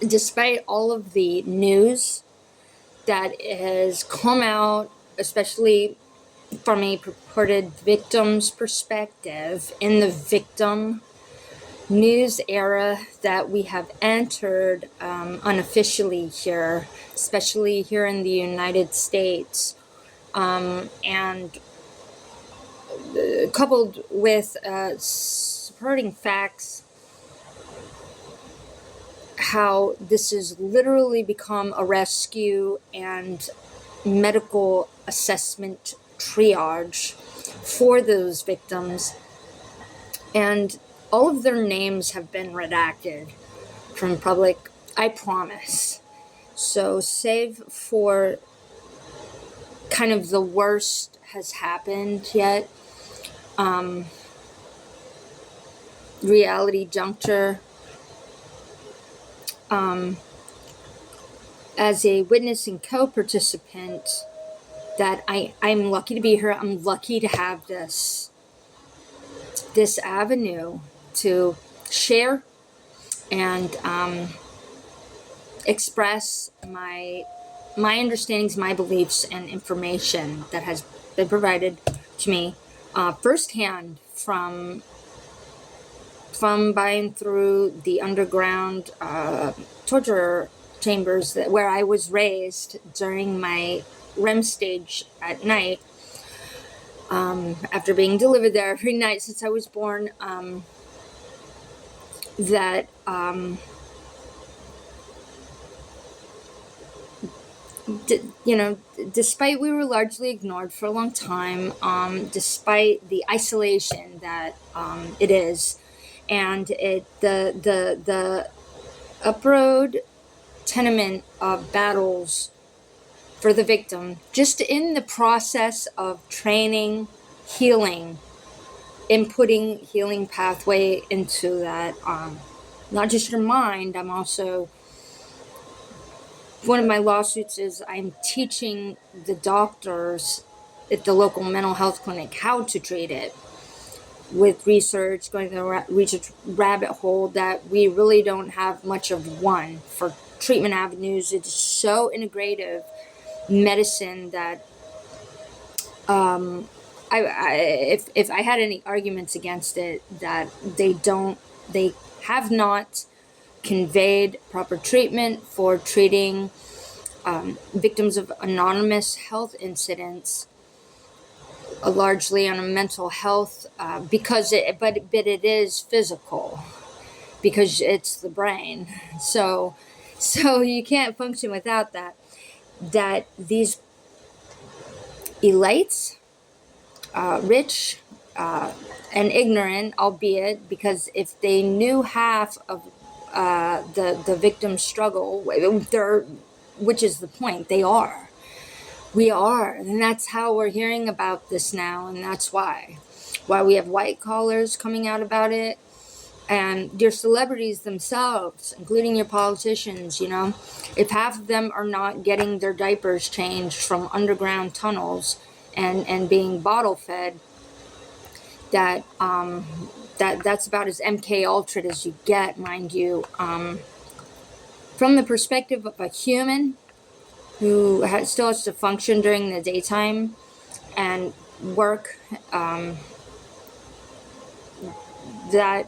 despite all of the news that has come out, especially from a purported victim's perspective, in the victim news era that we have entered unofficially here, especially here in the United States, and coupled with supporting facts, how this has literally become a rescue and medical assessment triage for those victims, and all of their names have been redacted from public, I promise. So save for kind of the worst has happened yet, reality juncture, as a witness and co-participant, that I'm lucky to be here. I'm lucky to have this avenue to share and express my understandings, my beliefs, and information that has been provided to me firsthand from buying through the underground torture chambers where I was raised during my REM stage at night, after being delivered there every night since I was born, that despite we were largely ignored for a long time, despite the isolation that it is, and the uproad tenement of battles for the victim, just in the process of training, healing, inputting healing pathway into that, not just your mind. I'm also, one of my lawsuits is I'm teaching the doctors at the local mental health clinic how to treat it, with research, going to the research rabbit hole that we really don't have much of one for treatment avenues. It's so integrative medicine that if I had any arguments against it, that they have not conveyed proper treatment for treating victims of anonymous health incidents, largely on a mental health, but it is physical, because it's the brain. So you can't function without that. That these elites, rich and ignorant, albeit, because if they knew half of the victim's struggle, which is the point, we are, and that's how we're hearing about this now, and that's why we have white collars coming out about it, and your celebrities themselves, including your politicians. If half of them are not getting their diapers changed from underground tunnels and being bottle fed, that's about as MK Ultra as you get, mind you, from the perspective of a human who still has to function during the daytime and work, that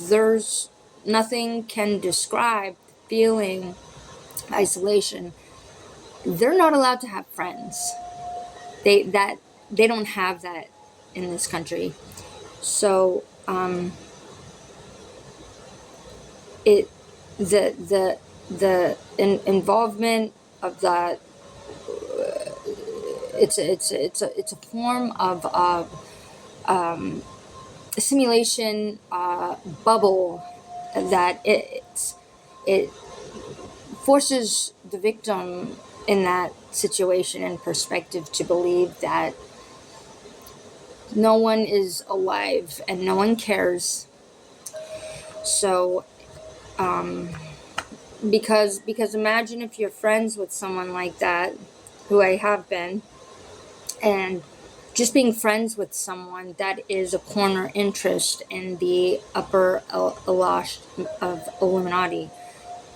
there's nothing can describe feeling isolation. They're not allowed to have friends. They don't have that in this country. So the involvement of that, it's a form of simulation bubble that it forces the victim in that situation and perspective to believe that no one is alive and no one cares. So because imagine if you're friends with someone like that, who I have been, and just being friends with someone that is a corner interest in the upper elash of Illuminati,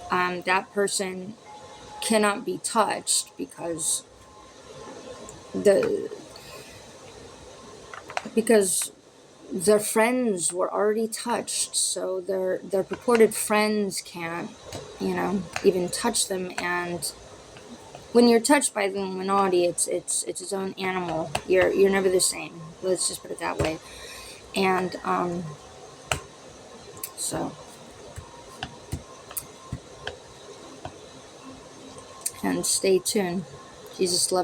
that person cannot be touched because their friends were already touched, so their purported friends can't, even touch them. And when you're touched by the Illuminati, it's its own animal. You're never the same. Let's just put it that way. And so, and stay tuned. Jesus loves you.